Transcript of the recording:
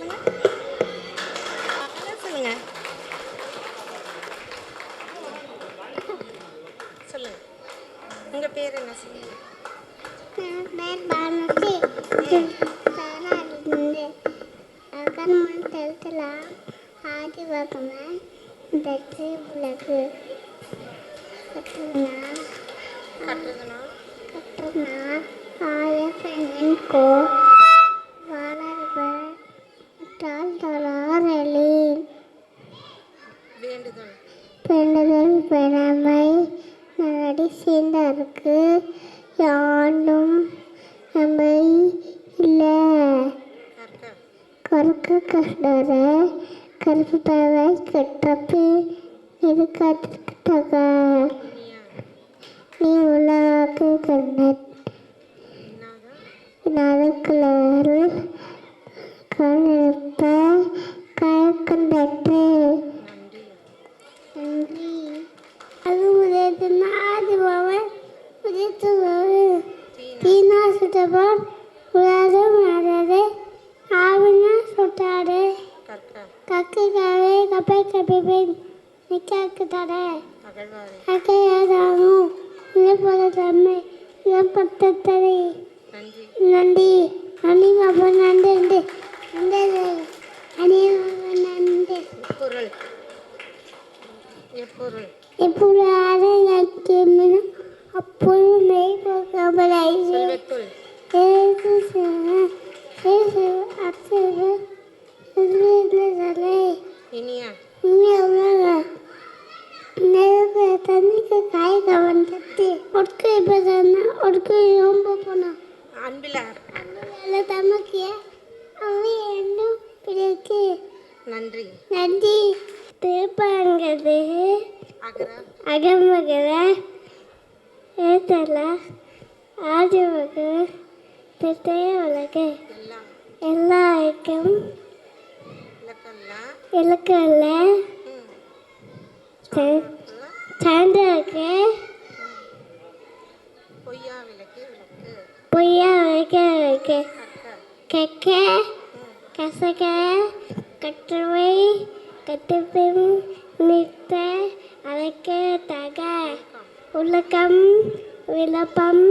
சொல்லுங்க. சொல்லுங்க. சொல்லுங்க. உங்க பேர் என்ன சொல்லுங்க? என் பேர் பானுமதி. சாராலிருந்து கண்மணி தெருத்துல ஆதி வகமே வெற்றி உலகு கட்டுறதுனா ஆயப்பெண்ணின் கோ வளர்வர் தளாரலி வேண்டுதல் பெண்ணுதல் பெணமை நடி சேர்ந்தருக்கு யாண்டும் நம்மை இல்லை கற்க கருக்கு கஷ்டர கருப்பவை கட்டப்பி இருக்காக இனியா நீ உள்ளாக்கு கண்ணத் இன்னாத நறுக்கலரு கணிப்ப கயக்கண்டற்று நன்றி நன்றி அது உதயத்தின் ஆதிபவன் உதயத்துவன் தீனா சுட்டபோன் உலகம் ஆடாது ஆவினா சுட்டாடு கற்க கக்குக்காவே கப்பை கப்பிப்பேன் நிக்காக்கு தட அகழ்வாரே அக்கையாதாமும் நிலப்பட தம்மை நிலப்பட்டத்தரை நன்றி நன்றி அணிமப்ப நன்றி நன்றி அணிமப்ப நன்றி பொருள் எப்பொருள் இப்போது அரையாக்கியமினும் அப்பொழுது மெய்போக்கவலை செல்வத்துள் இனியா தண்ணிக்கு காய் கவர்ந்து ஒடுக்கு ஒடுக்கு ரொம்ப போனோம் அன்பிலார் அதில் தமக்கு அவை என்னும் பிறகு நன்றி நன்றி திருப்பாங்கிறது அகர அகமகர ஏத்தல ஆதிவக திட்டைய உலக எல்லாம் எல்லா ஐக்கம் இலக்கல்ல இலக்கல்ல சான்றோர்க்கு சான்றோருக்கு பொய்யா விளக்கு விளக்கு பொய்யா வைக்க வைக்க கற்க கெக்க கசக்க கற்றுவை கட்டுப்பின் நிறுத்த அழைக்க தக உலகம் விளப்பம்